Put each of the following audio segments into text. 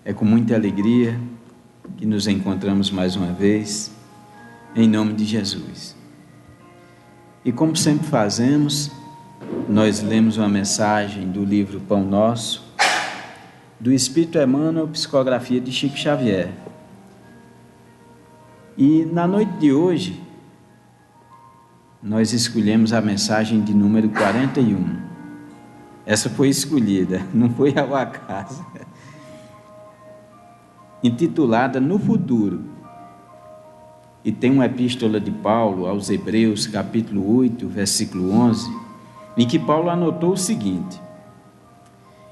É com muita alegria que nos encontramos mais uma vez, em nome de Jesus. E como sempre fazemos, nós lemos uma mensagem do livro Pão Nosso, do Espírito Emmanuel, psicografia de Chico Xavier. E na noite de hoje, nós escolhemos a mensagem de número 41. Essa foi escolhida, não foi ao acaso. Intitulada No Futuro. E tem uma epístola de Paulo aos Hebreus, capítulo 8, versículo 11, em que Paulo anotou o seguinte: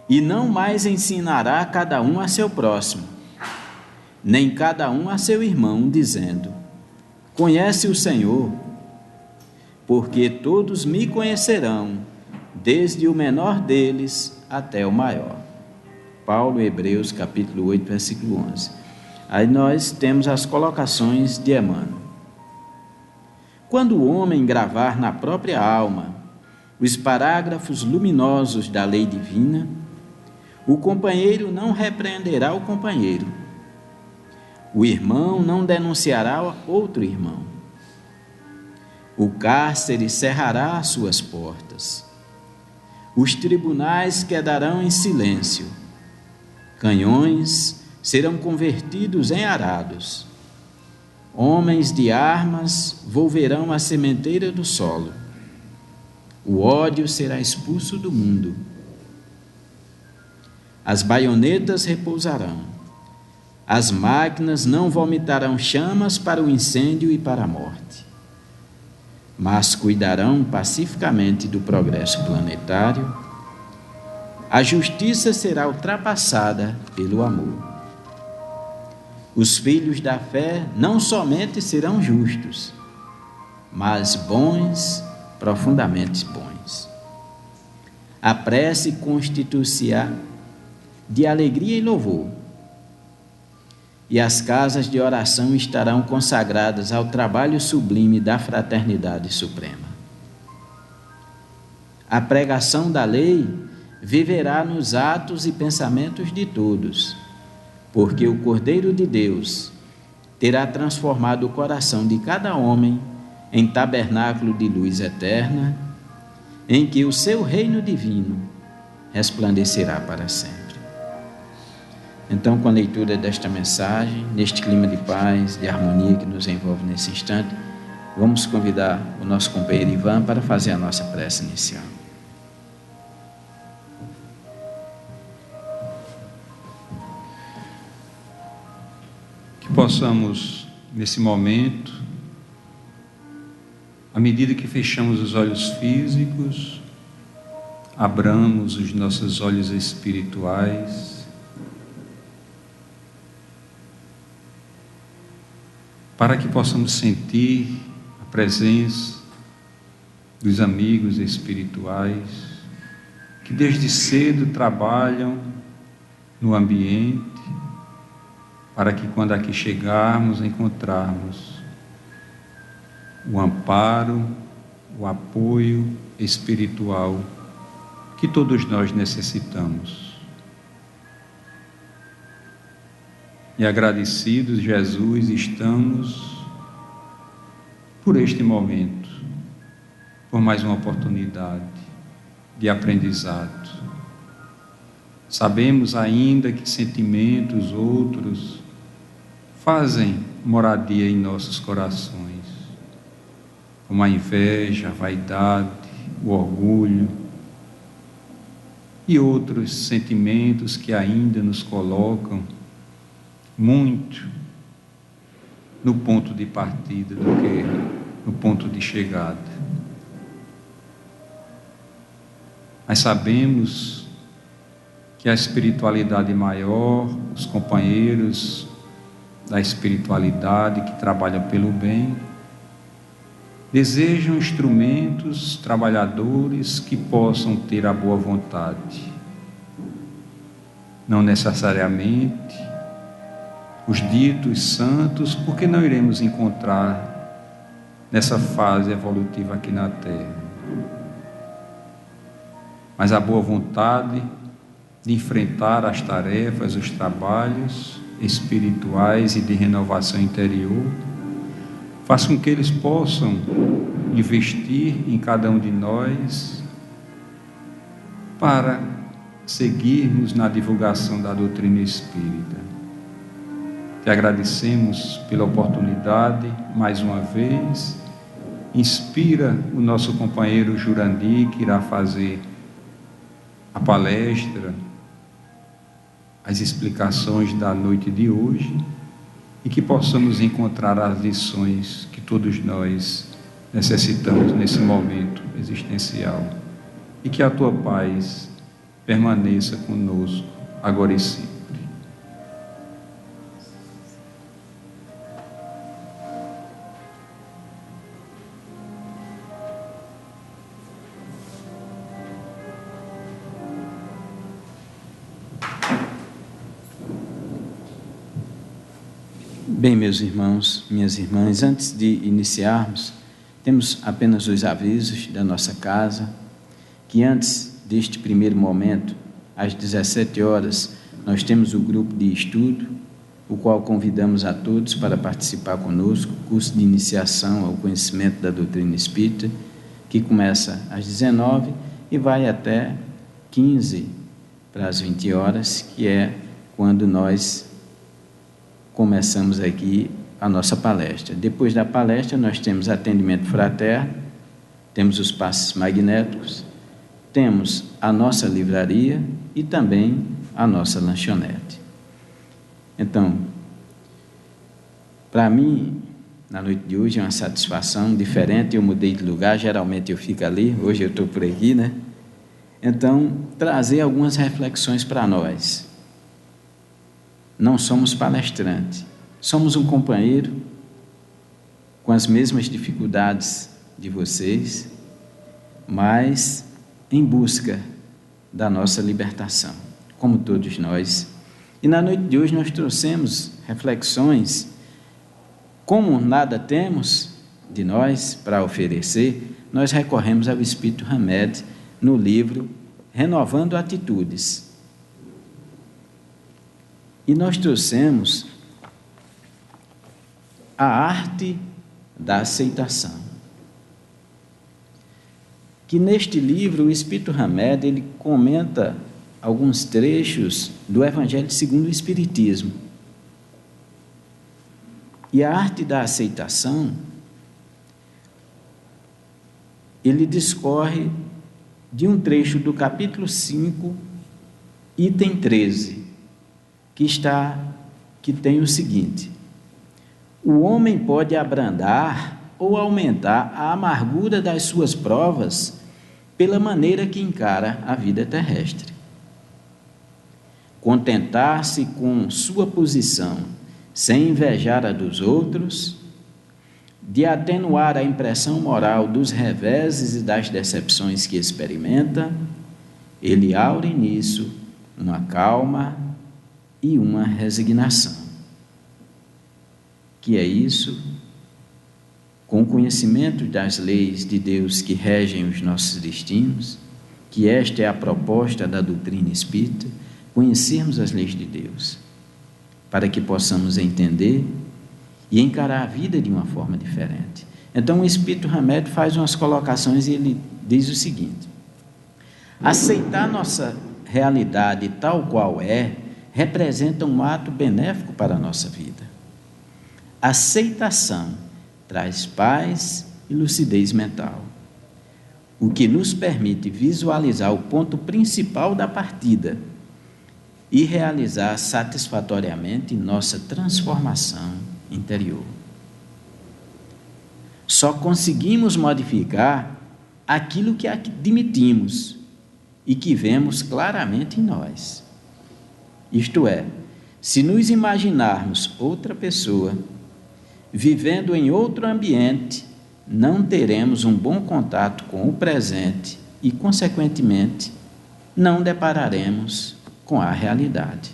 e não mais ensinará cada um a seu próximo, nem cada um a seu irmão, dizendo: conhece o Senhor, porque todos me conhecerão, desde o menor deles até o maior. Paulo, Hebreus, capítulo 8, versículo 11. Aí nós temos as colocações de Emmanuel. Quando o homem gravar na própria alma os parágrafos luminosos da lei divina, o companheiro não repreenderá o companheiro, o irmão não denunciará outro irmão, o cárcere cerrará as suas portas, os tribunais quedarão em silêncio, canhões serão convertidos em arados, homens de armas volverão à sementeira do solo, o ódio será expulso do mundo, as baionetas repousarão, as máquinas não vomitarão chamas para o incêndio e para a morte, mas cuidarão pacificamente do progresso planetário. A justiça será ultrapassada pelo amor. Os filhos da fé não somente serão justos, mas bons, profundamente bons. A prece constitui-se-á de alegria e louvor, e as casas de oração estarão consagradas ao trabalho sublime da fraternidade suprema. A pregação da lei viverá nos atos e pensamentos de todos, porque o Cordeiro de Deus terá transformado o coração de cada homem em tabernáculo de luz eterna, em que o seu reino divino resplandecerá para sempre. Então, com a leitura desta mensagem, neste clima de paz, de harmonia que nos envolve nesse instante, vamos convidar o nosso companheiro Ivan para fazer a nossa prece inicial. Que possamos, nesse momento, à medida que fechamos os olhos físicos, abramos os nossos olhos espirituais, para que possamos sentir a presença dos amigos espirituais que desde cedo trabalham no ambiente, para que quando aqui chegarmos, encontrarmos o amparo, o apoio espiritual que todos nós necessitamos. E agradecidos, Jesus, estamos por este momento, por mais uma oportunidade de aprendizado. Sabemos ainda que sentimentos outros fazem moradia em nossos corações, como a inveja, a vaidade, o orgulho e outros sentimentos que ainda nos colocam muito no ponto de partida do que no ponto de chegada. Mas sabemos que a espiritualidade maior, os companheiros da espiritualidade que trabalham pelo bem, desejam instrumentos, trabalhadores que possam ter a boa vontade. Não necessariamente os ditos santos, porque não iremos encontrar nessa fase evolutiva aqui na Terra. Mas a boa vontade de enfrentar as tarefas, os trabalhos espirituais e de renovação interior. Faça com que eles possam investir em cada um de nós para seguirmos na divulgação da doutrina espírita. Te agradecemos pela oportunidade, mais uma vez. Inspira o nosso companheiro Jurandir, que irá fazer a palestra, as explicações da noite de hoje, e que possamos encontrar as lições que todos nós necessitamos nesse momento existencial. E que a tua paz permaneça conosco, agora e sempre. Bem, meus irmãos, minhas irmãs, antes de iniciarmos, temos apenas 2 avisos da nossa casa, que antes deste primeiro momento, às 17 horas, nós temos o grupo de estudo, o qual convidamos a todos para participar conosco, curso de iniciação ao conhecimento da doutrina espírita, que começa às 19 e vai até 15 para as 20 horas, que é quando nós começamos aqui a nossa palestra. Depois da palestra, nós temos atendimento fraterno, temos os passes magnéticos, temos a nossa livraria e também a nossa lanchonete. Então, para mim, na noite de hoje é uma satisfação diferente. Eu mudei de lugar, geralmente eu fico ali, hoje eu estou por aqui, né? Então, trazer algumas reflexões para nós. Não somos palestrantes, somos um companheiro com as mesmas dificuldades de vocês, mas em busca da nossa libertação, como todos nós. E na noite de hoje nós trouxemos reflexões. Como nada temos de nós para oferecer, nós recorremos ao Espírito Hamed no livro Renovando Atitudes. E nós trouxemos a arte da aceitação. Que neste livro o Espírito Hamed, ele comenta alguns trechos do Evangelho segundo o Espiritismo. E a arte da aceitação, ele discorre de um trecho do capítulo 5, item 13, que tem o seguinte: o homem pode abrandar ou aumentar a amargura das suas provas pela maneira que encara a vida terrestre. Contentar-se com sua posição, sem invejar a dos outros, de atenuar a impressão moral dos reveses e das decepções que experimenta, ele aure nisso uma calma e uma resignação. Que é isso? Com o conhecimento das leis de Deus que regem os nossos destinos, que esta é a proposta da doutrina espírita, conhecermos as leis de Deus, para que possamos entender e encarar a vida de uma forma diferente. Então o Espírito Hamed faz umas colocações e ele diz o seguinte: aceitar nossa realidade tal qual é, representa um ato benéfico para a nossa vida. Aceitação traz paz e lucidez mental, o que nos permite visualizar o ponto principal da partida e realizar satisfatoriamente nossa transformação interior. Só conseguimos modificar aquilo que admitimos e que vemos claramente em nós. Isto é, se nos imaginarmos outra pessoa, vivendo em outro ambiente, não teremos um bom contato com o presente e, consequentemente, não depararemos com a realidade.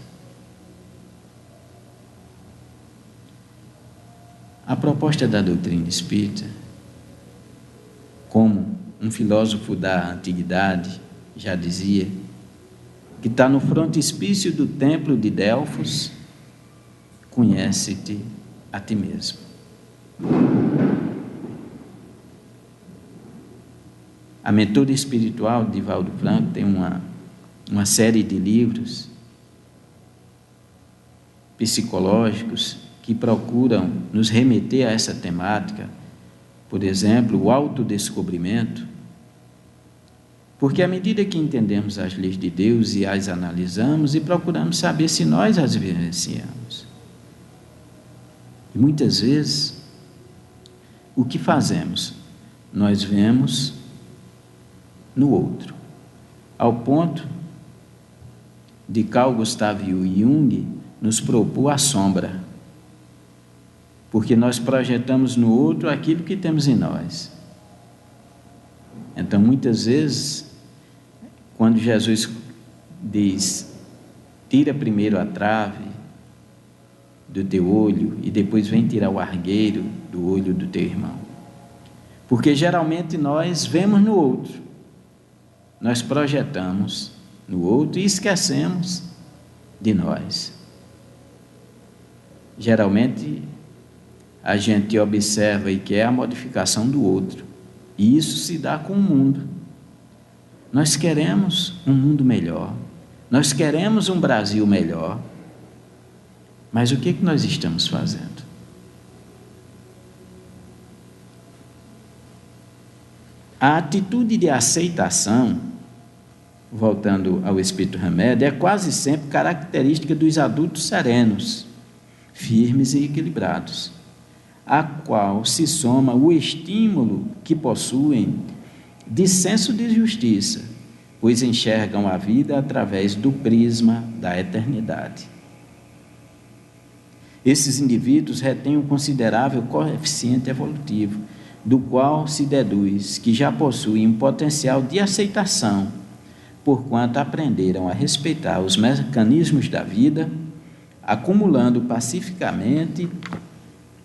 A proposta da doutrina espírita, como um filósofo da antiguidade já dizia, que está no frontispício do templo de Delfos: conhece-te a ti mesmo. A mentora espiritual de Divaldo Franco tem uma série de livros psicológicos que procuram nos remeter a essa temática. Por exemplo, o autodescobrimento, porque à medida que entendemos as leis de Deus e as analisamos e procuramos saber se nós as vivenciamos. E muitas vezes, o que fazemos? Nós vemos no outro, ao ponto de Carl Gustav Jung nos propor a sombra, porque nós projetamos no outro aquilo que temos em nós. Então, muitas vezes, quando Jesus diz: tira primeiro a trave do teu olho e depois vem tirar o argueiro do olho do teu irmão, porque geralmente nós vemos no outro, nós projetamos no outro e esquecemos de nós. Geralmente a gente observa e quer a modificação do outro, e isso se dá com o mundo. Nós queremos um mundo melhor, nós queremos um Brasil melhor, mas o que nós estamos fazendo? A atitude de aceitação, voltando ao Espírito Remédio, é quase sempre característica dos adultos serenos, firmes e equilibrados, a qual se soma o estímulo que possuem de senso de justiça, pois enxergam a vida através do prisma da eternidade. Esses indivíduos retêm um considerável coeficiente evolutivo, do qual se deduz que já possuem um potencial de aceitação, porquanto aprenderam a respeitar os mecanismos da vida, acumulando pacificamente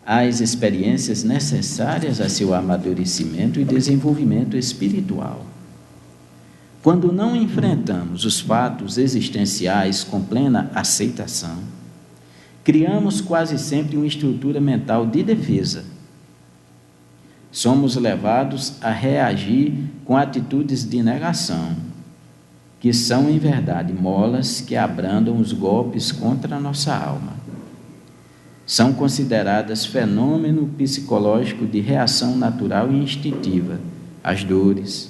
as experiências necessárias a seu amadurecimento e desenvolvimento espiritual. Quando não enfrentamos os fatos existenciais com plena aceitação, criamos quase sempre uma estrutura mental de defesa. Somos levados a reagir com atitudes de negação, que são, em verdade, molas que abrandam os golpes contra a nossa alma. São consideradas fenômeno psicológico de reação natural e instintiva às dores,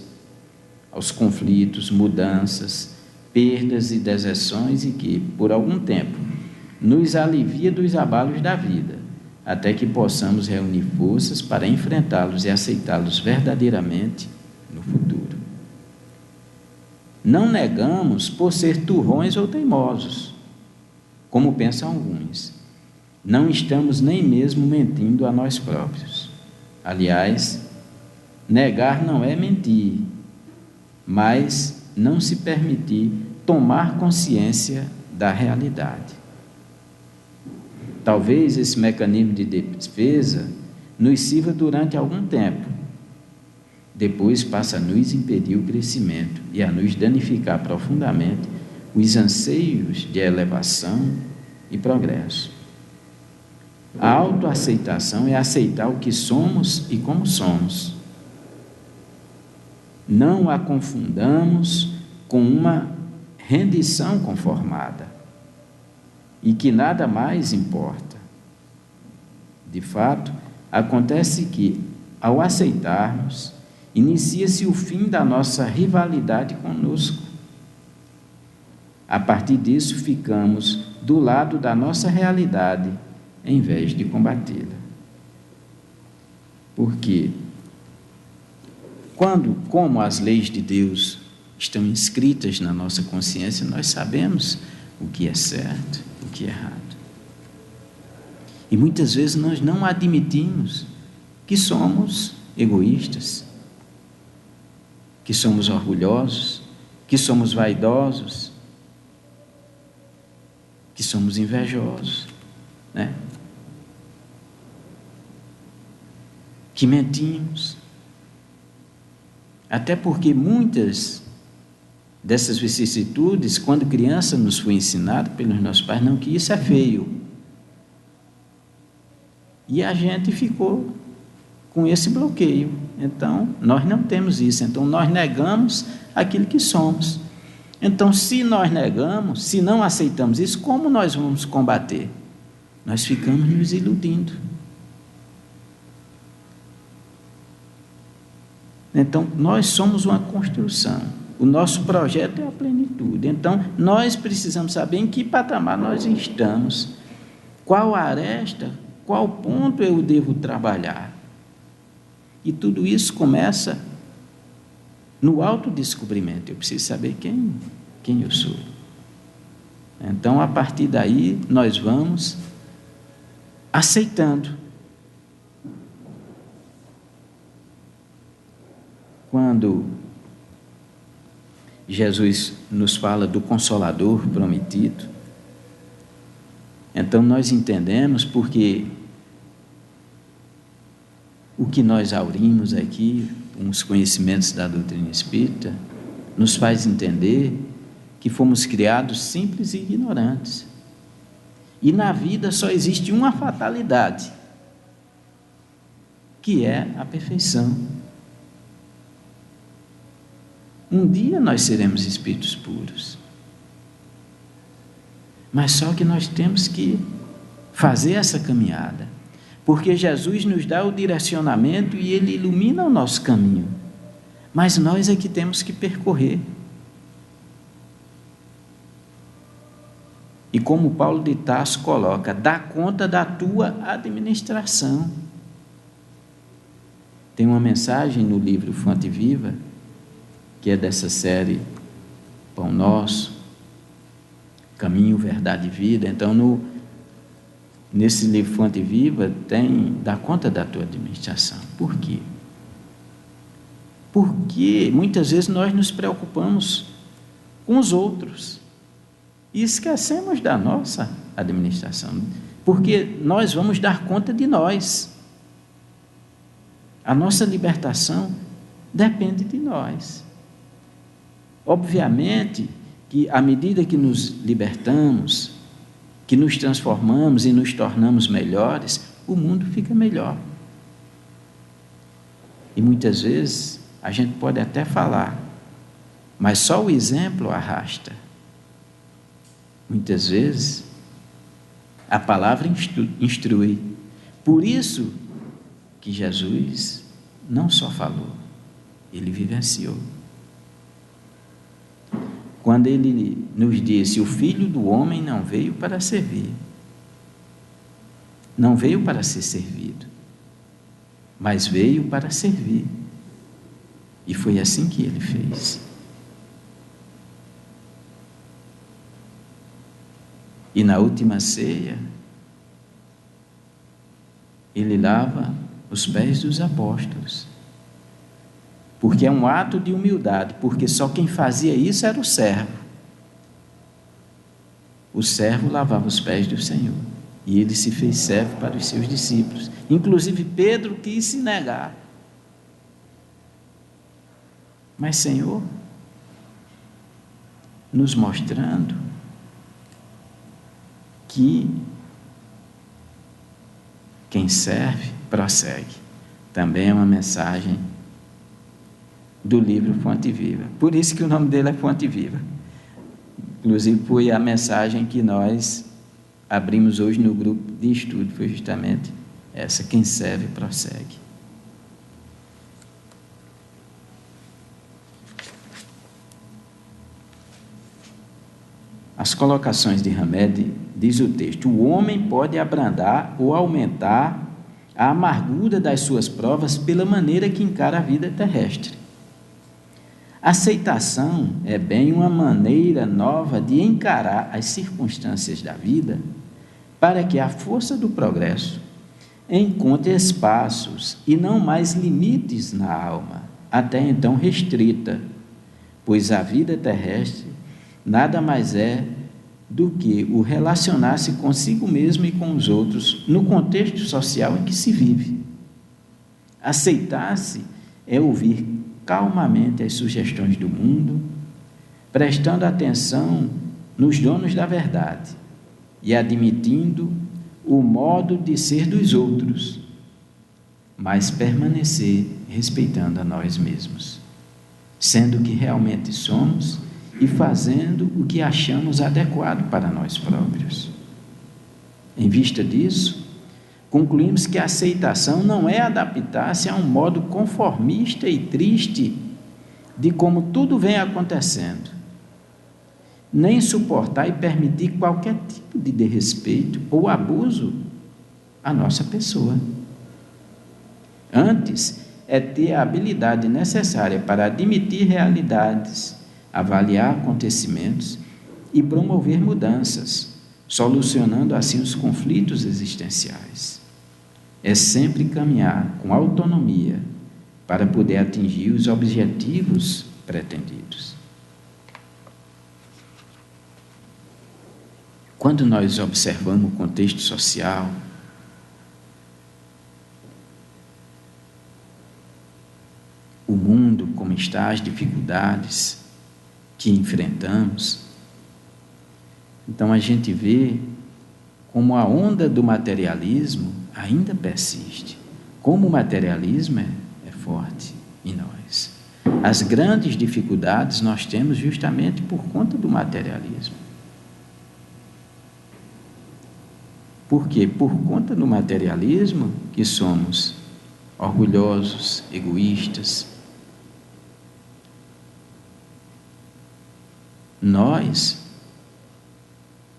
aos conflitos, mudanças, perdas e deserções, e que, por algum tempo, nos alivia dos abalos da vida, até que possamos reunir forças para enfrentá-los e aceitá-los verdadeiramente no futuro. Não negamos por ser turrões ou teimosos, como pensam alguns. Não estamos nem mesmo mentindo a nós próprios. Aliás, negar não é mentir, mas não se permitir tomar consciência da realidade. Talvez esse mecanismo de defesa nos sirva durante algum tempo, depois passa a nos impedir o crescimento e a nos danificar profundamente os anseios de elevação e progresso. A autoaceitação é aceitar o que somos e como somos. Não a confundamos com uma rendição conformada e que nada mais importa. De fato, acontece que, ao aceitarmos, inicia-se o fim da nossa rivalidade conosco. A partir disso, ficamos do lado da nossa realidade, em vez de combatê-la. Porque, como as leis de Deus estão inscritas na nossa consciência, nós sabemos o que é certo, o que é errado. E muitas vezes nós não admitimos que somos egoístas, que somos orgulhosos, que somos vaidosos, que somos invejosos, né? Que mentimos. Até porque muitas dessas vicissitudes, quando criança, nos foi ensinado pelos nossos pais, não, que isso é feio. E a gente ficou com esse bloqueio. Então, nós não temos isso. Então, nós negamos aquilo que somos. Então, se nós negamos, se não aceitamos isso, como nós vamos combater? Nós ficamos nos iludindo. Então, nós somos uma construção. O nosso projeto é a plenitude. Então, nós precisamos saber em que patamar nós estamos. Qual aresta, qual ponto eu devo trabalhar. E tudo isso começa no autodescobrimento. Eu preciso saber quem eu sou. Então, a partir daí, nós vamos aceitando. Quando Jesus nos fala do Consolador prometido, então nós entendemos porque o que nós aurimos aqui, uns conhecimentos da doutrina espírita, nos faz entender que fomos criados simples e ignorantes. E na vida só existe uma fatalidade, que é a perfeição. Um dia nós seremos espíritos puros. Mas só que nós temos que fazer essa caminhada. Porque Jesus nos dá o direcionamento e Ele ilumina o nosso caminho. Mas nós é que temos que percorrer. E como Paulo de Tarso coloca, dá conta da tua administração. Tem uma mensagem no livro Fonte Viva, que é dessa série Pão Nosso, Caminho, Verdade e Vida. Então, nesse livro Fonte Viva, dá conta da tua administração. Por quê? Porque muitas vezes nós nos preocupamos com os outros e esquecemos da nossa administração, porque nós vamos dar conta de nós. A nossa libertação depende de nós. Obviamente que à medida que nos libertamos, que nos transformamos e nos tornamos melhores, o mundo fica melhor. E muitas vezes a gente pode até falar, mas só o exemplo arrasta. Muitas vezes a palavra instrui. Por isso que Jesus não só falou, ele vivenciou. Quando ele nos disse, o Filho do Homem não veio para servir, não veio para ser servido, mas veio para servir. E foi assim que ele fez. E na última ceia, ele lava os pés dos apóstolos. Porque é um ato de humildade, porque só quem fazia isso era o servo. O servo lavava os pés do Senhor, e ele se fez servo para os seus discípulos. Inclusive Pedro quis se negar. Mas Senhor, nos mostrando que quem serve, prossegue. Também é uma mensagem do livro Fonte Viva. Por isso que o nome dele é Fonte Viva. Inclusive foi a mensagem que nós abrimos hoje no grupo de estudo, foi justamente essa, quem serve, prossegue. As colocações de Hamed, diz o texto, o homem pode abrandar ou aumentar a amargura das suas provas pela maneira que encara a vida terrestre. Aceitação é bem uma maneira nova de encarar as circunstâncias da vida para que a força do progresso encontre espaços e não mais limites na alma, até então restrita, pois a vida terrestre nada mais é do que o relacionar-se consigo mesmo e com os outros no contexto social em que se vive. Aceitar-se é ouvir calmamente as sugestões do mundo, prestando atenção nos donos da verdade e admitindo o modo de ser dos outros, mas permanecer respeitando a nós mesmos, sendo o que realmente somos e fazendo o que achamos adequado para nós próprios. Em vista disso, concluímos que a aceitação não é adaptar-se a um modo conformista e triste de como tudo vem acontecendo, nem suportar e permitir qualquer tipo de desrespeito ou abuso à nossa pessoa. Antes, é ter a habilidade necessária para admitir realidades, avaliar acontecimentos e promover mudanças, solucionando assim os conflitos existenciais. É sempre caminhar com autonomia para poder atingir os objetivos pretendidos. Quando nós observamos o contexto social, o mundo como está, as dificuldades que enfrentamos, então a gente vê como a onda do materialismo ainda persiste, como o materialismo é forte em nós. As grandes dificuldades nós temos justamente por conta do materialismo. Por quê? Por conta do materialismo que somos orgulhosos, egoístas. Nós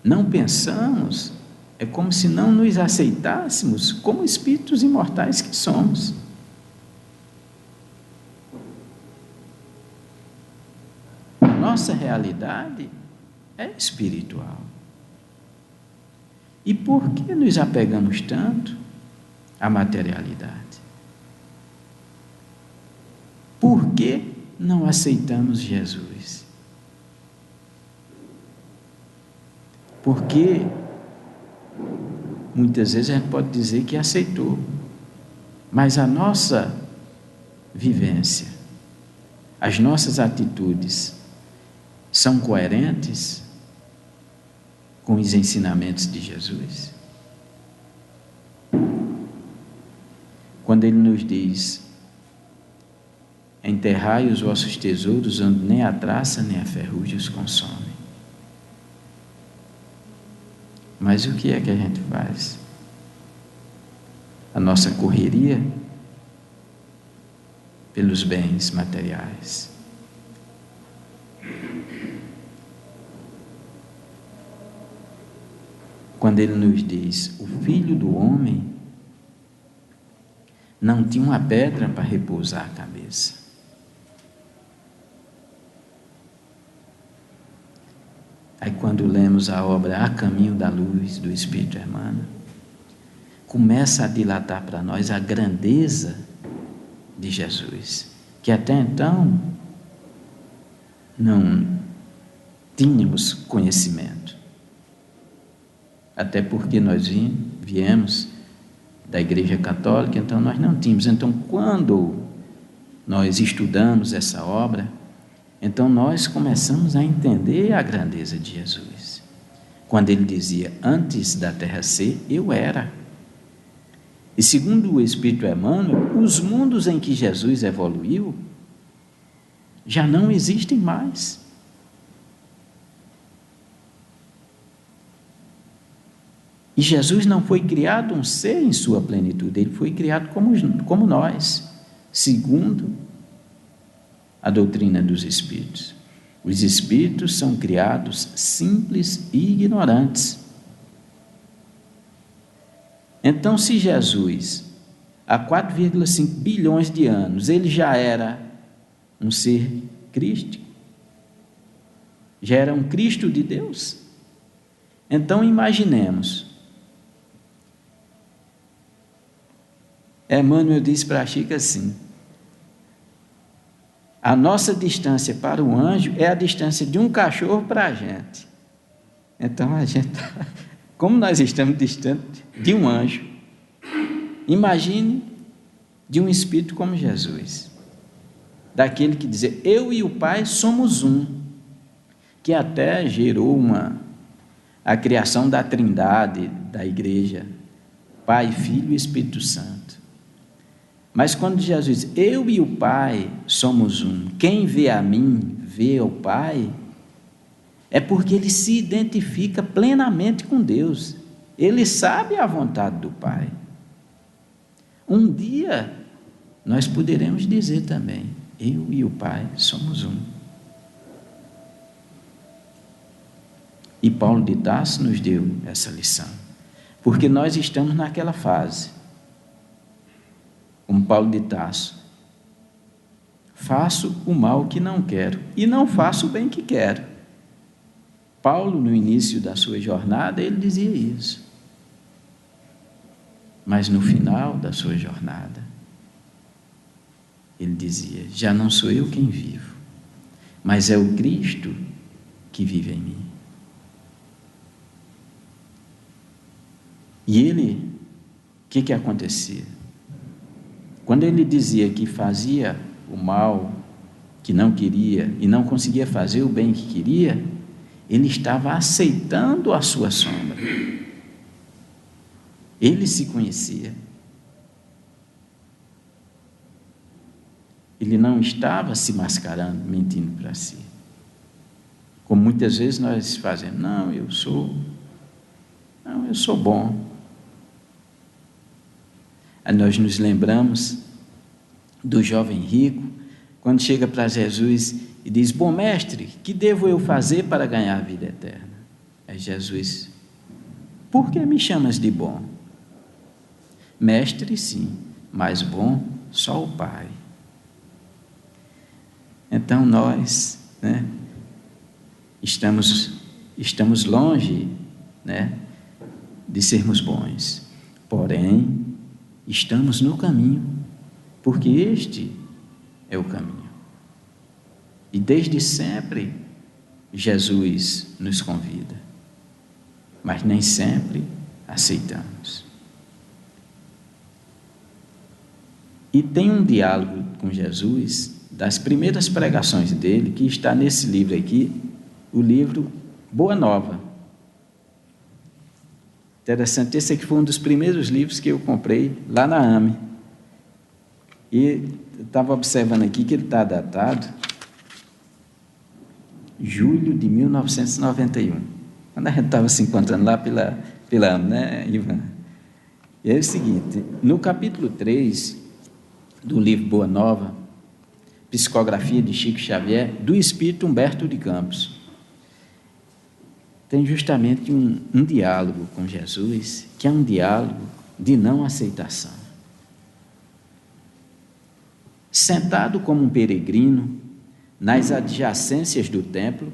não pensamos, é como se não nos aceitássemos como espíritos imortais que somos. Nossa realidade é espiritual. E por que nos apegamos tanto à materialidade? Por que não aceitamos Jesus? Porque muitas vezes a gente pode dizer que aceitou, mas a nossa vivência, as nossas atitudes são coerentes com os ensinamentos de Jesus? Quando ele nos diz: enterrai os vossos tesouros onde nem a traça nem a ferrugem os consomem. Mas o que é que a gente faz? A nossa correria pelos bens materiais. Quando ele nos diz: o Filho do Homem não tinha uma pedra para repousar a cabeça. Aí quando lemos a obra A Caminho da Luz, do Espírito Emmanuel, começa a dilatar para nós a grandeza de Jesus, que até então não tínhamos conhecimento. Até porque nós viemos da Igreja Católica, então nós não tínhamos. Então, quando nós estudamos essa obra, então nós começamos a entender a grandeza de Jesus. Quando ele dizia: antes da terra ser, eu era. E segundo o Espírito Emmanuel, os mundos em que Jesus evoluiu já não existem mais. E Jesus não foi criado um ser em sua plenitude, ele foi criado como nós, segundo a doutrina dos Espíritos. Os Espíritos são criados simples e ignorantes. Então, se Jesus, há 4,5 bilhões de anos, ele já era um ser crístico, já era um Cristo de Deus, então imaginemos. Emmanuel diz para Chico assim: a nossa distância para o anjo é a distância de um cachorro para a gente. Então a gente, como nós estamos distantes de um anjo, imagine de um espírito como Jesus, daquele que diz: eu e o Pai somos um. que até gerou a criação da Trindade da igreja, Pai, Filho e Espírito Santo. Mas quando Jesus diz, eu e o Pai somos um, quem vê a mim, vê o Pai, é porque ele se identifica plenamente com Deus. Ele sabe a vontade do Pai. Um dia nós poderemos dizer também, eu e o Pai somos um. E Paulo de Tarso nos deu essa lição, porque nós estamos naquela fase, como Paulo de Tarso, faço o mal que não quero e não faço o bem que quero. Paulo, no início da sua jornada, ele dizia isso, mas no final da sua jornada, ele dizia, já não sou eu quem vivo, mas é o Cristo que vive em mim. E ele, o que acontecia? Quando ele dizia que fazia o mal que não queria e não conseguia fazer o bem que queria, ele estava aceitando a sua sombra. Ele se conhecia. Ele não estava se mascarando, mentindo para si. Como muitas vezes nós fazemos, não, eu sou bom. Aí nós nos lembramos do jovem rico, quando chega para Jesus e diz, bom mestre, que devo eu fazer para ganhar a vida eterna? Aí Jesus, por que me chamas de bom? Mestre, sim, mas bom só o Pai. Então nós, estamos longe, de sermos bons, porém estamos no caminho, porque este é o caminho. E desde sempre Jesus nos convida, mas nem sempre aceitamos. E tem um diálogo com Jesus, das primeiras pregações dele, que está nesse livro aqui, o livro Boa Nova. Interessante, esse aqui foi um dos primeiros livros que eu comprei lá na AME. E eu estava observando aqui que ele está datado julho de 1991, quando a gente estava se encontrando lá pela AME, né, Ivan? E é o seguinte, no capítulo 3 do livro Boa Nova, Psicografia de Chico Xavier, do Espírito Humberto de Campos, tem justamente um diálogo com Jesus, que é um diálogo de não aceitação. Sentado como um peregrino nas adjacências do templo,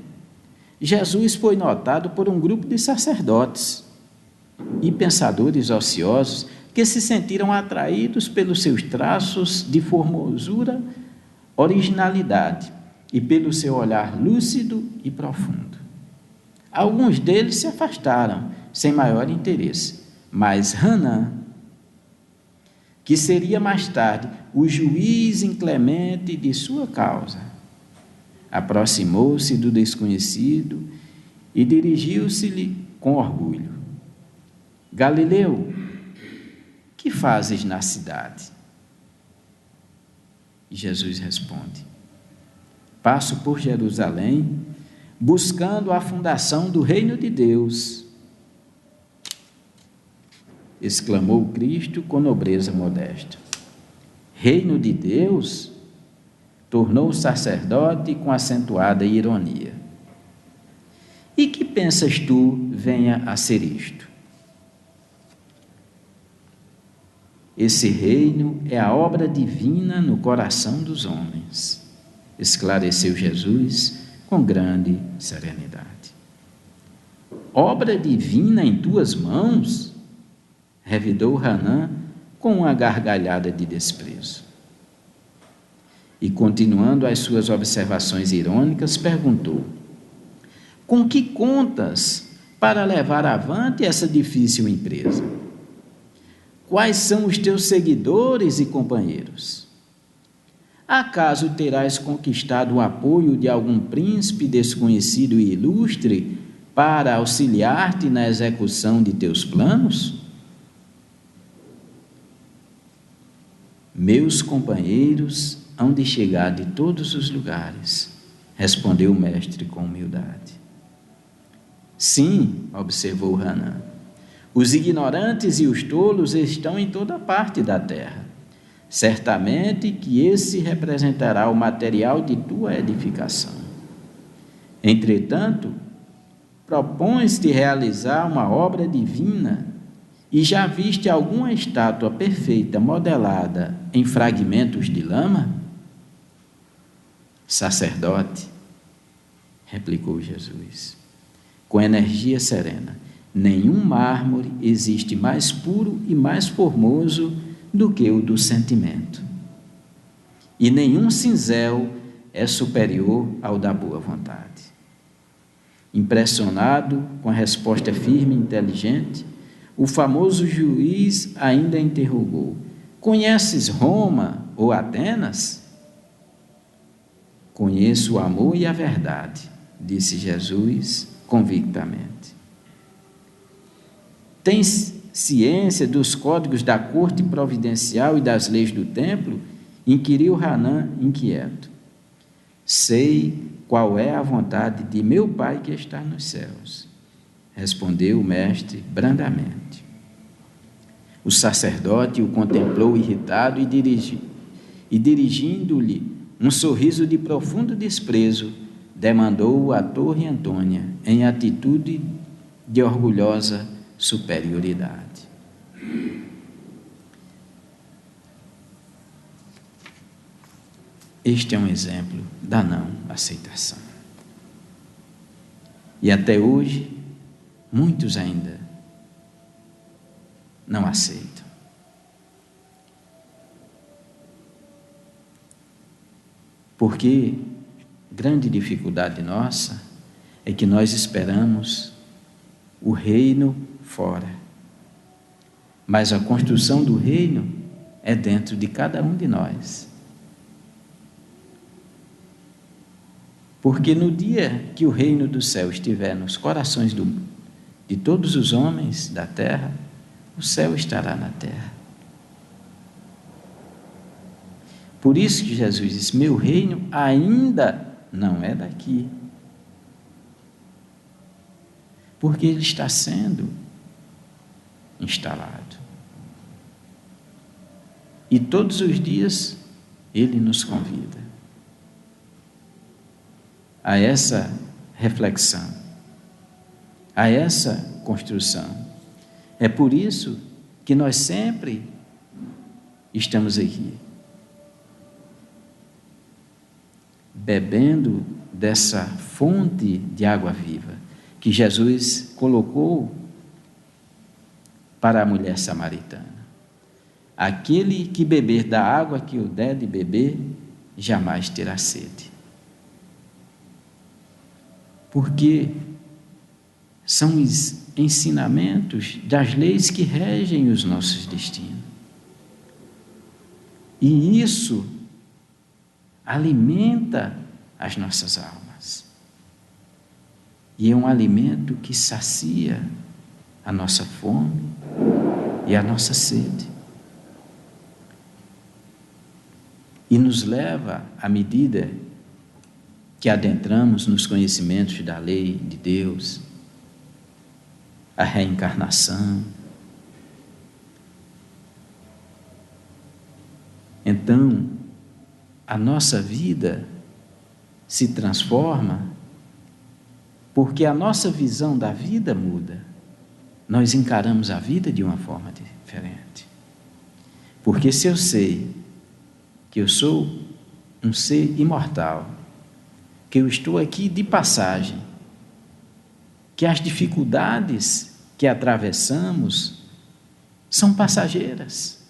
Jesus foi notado por um grupo de sacerdotes e pensadores ociosos que se sentiram atraídos pelos seus traços de formosura, originalidade e pelo seu olhar lúcido e profundo. Alguns deles se afastaram, sem maior interesse, mas Hanan, que seria mais tarde o juiz inclemente de sua causa, aproximou-se do desconhecido e dirigiu-se-lhe com orgulho. Galileu, que fazes na cidade? E Jesus responde, passo por Jerusalém, buscando a fundação do reino de Deus, exclamou Cristo com nobreza modesta. Reino de Deus? Tornou o sacerdote com acentuada ironia. E que pensas tu venha a ser isto? Esse reino é a obra divina no coração dos homens, esclareceu Jesus com grande serenidade. Obra divina em tuas mãos? Revidou Hanan com uma gargalhada de desprezo. E, continuando as suas observações irônicas, perguntou, com que contas para levar avante essa difícil empresa? Quais são os teus seguidores e companheiros? Acaso terás conquistado o apoio de algum príncipe desconhecido e ilustre para auxiliar-te na execução de teus planos? Meus companheiros hão de chegar de todos os lugares, respondeu o mestre com humildade. Sim, observou Hanã, os ignorantes e os tolos estão em toda parte da terra. Certamente que esse representará o material de tua edificação. Entretanto, propões-te realizar uma obra divina e já viste alguma estátua perfeita modelada em fragmentos de lama? Sacerdote, replicou Jesus, com energia serena, nenhum mármore existe mais puro e mais formoso do que o do sentimento. E nenhum cinzel é superior ao da boa vontade. Impressionado com a resposta firme e inteligente, o famoso juiz ainda interrogou: conheces Roma ou Atenas? Conheço o amor e a verdade, disse Jesus convictamente. Tens ciência dos códigos da corte providencial e das leis do templo? Inquiriu Hanã inquieto. Sei qual é a vontade de meu Pai que está nos céus, respondeu o mestre brandamente. O sacerdote o contemplou irritado e dirigindo-lhe um sorriso de profundo desprezo, demandou a Torre Antônia em atitude de orgulhosa superioridade. Este é um exemplo da não aceitação. E até hoje, muitos ainda não aceitam. Porque grande dificuldade nossa é que nós esperamos o reino fora. Mas a construção do reino é dentro de cada um de nós. Porque no dia que o reino do céu estiver nos corações de todos os homens da terra, o céu estará na terra. Por isso que Jesus disse: meu reino ainda não é daqui. Porque ele está sendo instalado. E todos os dias ele nos convida a essa reflexão, a essa construção. É por isso que nós sempre estamos aqui, bebendo dessa fonte de água viva que Jesus colocou para a mulher samaritana. Aquele que beber da água que eu der de beber, jamais terá sede. Porque são os ensinamentos das leis que regem os nossos destinos. E isso alimenta as nossas almas. E é um alimento que sacia a nossa fome e a nossa sede. E nos leva, à medida que adentramos nos conhecimentos da lei de Deus, a reencarnação. Então, a nossa vida se transforma porque a nossa visão da vida muda. Nós encaramos a vida de uma forma diferente. Porque se eu sei que eu sou um ser imortal, que eu estou aqui de passagem, que as dificuldades que atravessamos são passageiras.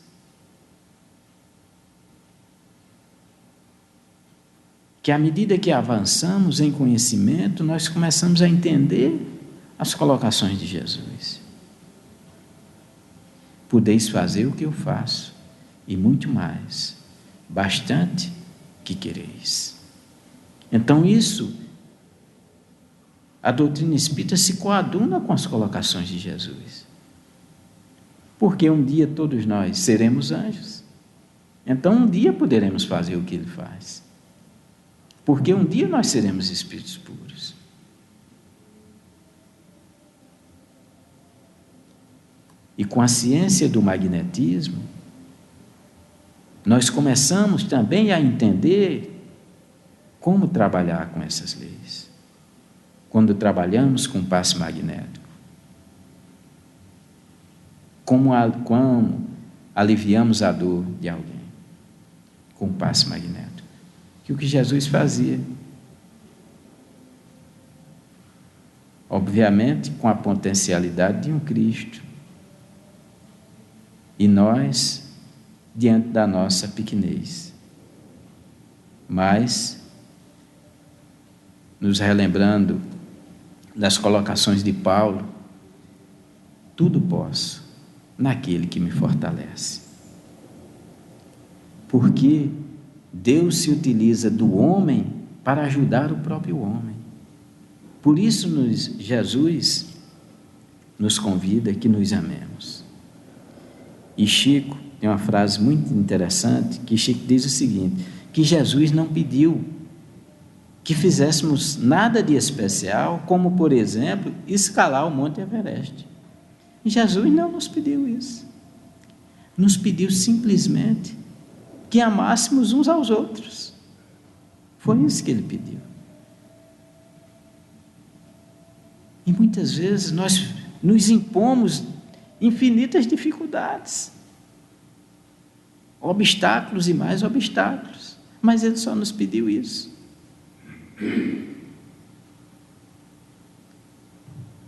Que à medida que avançamos em conhecimento, nós começamos a entender as colocações de Jesus. Podeis fazer o que eu faço, e muito mais. Bastante que quereis. Então a doutrina espírita se coaduna com as colocações de Jesus. Porque um dia todos nós seremos anjos. Então um dia poderemos fazer o que ele faz. Porque um dia nós seremos espíritos puros. E com a ciência do magnetismo, nós começamos também a entender como trabalhar com essas leis. Quando trabalhamos com passe magnético, como aliviamos a dor de alguém com passe magnético, que o que Jesus fazia. Obviamente, com a potencialidade de um Cristo. E nós, diante da nossa pequenez. Mas, nos relembrando das colocações de Paulo, tudo posso naquele que me fortalece. Porque Deus se utiliza do homem para ajudar o próprio homem. Por isso Jesus nos convida que nos amemos. E Chico tem uma frase muito interessante, que Chico diz o seguinte, que Jesus não pediu que fizéssemos nada de especial, como, por exemplo, escalar o Monte Everest. Jesus não nos pediu isso. Nos pediu simplesmente que amássemos uns aos outros. Foi isso que ele pediu. E muitas vezes nós nos impomos infinitas dificuldades, obstáculos e mais obstáculos, mas ele só nos pediu isso.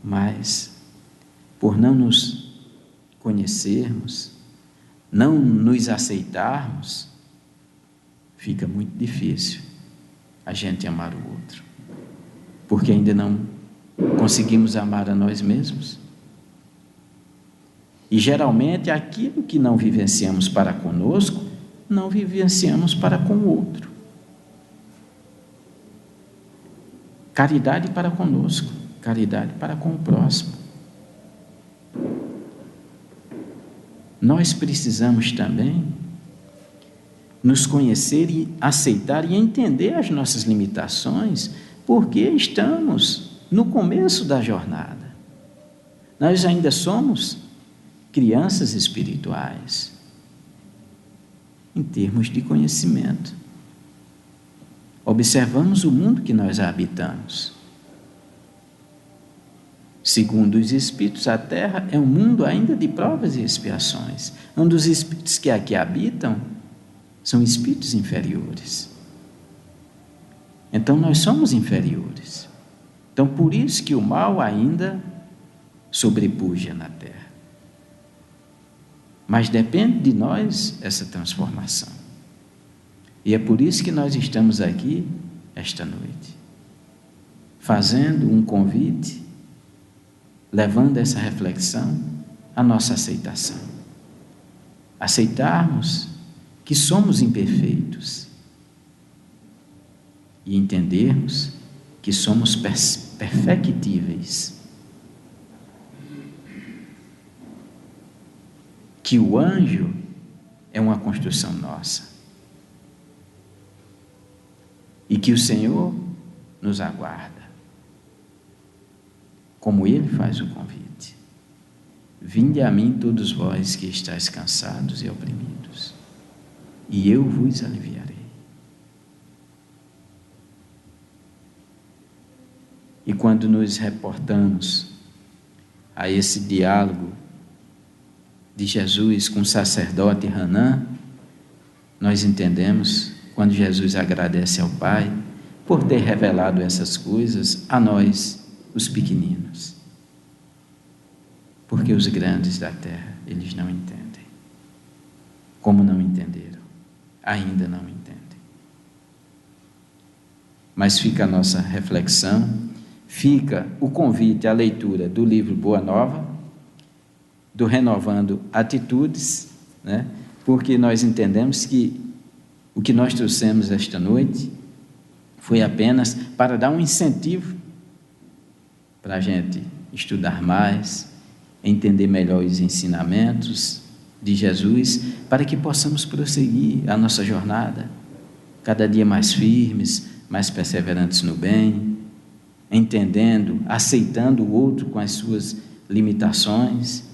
Mas, por não nos conhecermos, não nos aceitarmos, fica muito difícil a gente amar o outro, porque ainda não conseguimos amar a nós mesmos. E geralmente aquilo que não vivenciamos para conosco, não vivenciamos para com o outro. Caridade para conosco, caridade para com o próximo. Nós precisamos também nos conhecer e aceitar e entender as nossas limitações, porque estamos no começo da jornada. Nós ainda somos crianças espirituais, em termos de conhecimento. Observamos o mundo que nós habitamos. Segundo os Espíritos, a Terra é um mundo ainda de provas e expiações, onde os Espíritos que aqui habitam são Espíritos inferiores. Então, nós somos inferiores. Então, por isso que o mal ainda sobrepuja na Terra. Mas depende de nós essa transformação. E é por isso que nós estamos aqui esta noite, fazendo um convite, levando essa reflexão à nossa aceitação. Aceitarmos que somos imperfeitos e entendermos que somos perfectíveis. Que o anjo é uma construção nossa. E que o Senhor nos aguarda. Como Ele faz o convite. Vinde a mim todos vós que estáis cansados e oprimidos, e eu vos aliviarei. E quando nos reportamos a esse diálogo de Jesus com o sacerdote Hanã, nós entendemos, quando Jesus agradece ao Pai por ter revelado essas coisas a nós, os pequeninos. Porque os grandes da terra, eles não entendem. Como não entenderam? Ainda não entendem. Mas fica a nossa reflexão, fica o convite à leitura do livro Boa Nova, do Renovando Atitudes, né? Porque nós entendemos que O que nós trouxemos esta noite foi apenas para dar um incentivo para a gente estudar mais, entender melhor os ensinamentos de Jesus, para que possamos prosseguir a nossa jornada, cada dia mais firmes, mais perseverantes no bem, entendendo, aceitando o outro com as suas limitações,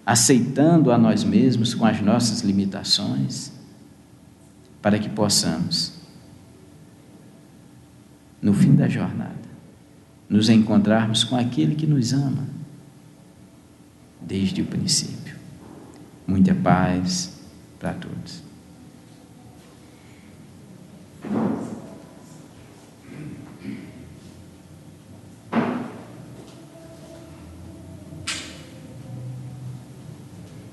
aceitando a nós mesmos com as nossas limitações, para que possamos, no fim da jornada, nos encontrarmos com aquele que nos ama desde o princípio. Muita paz para todos.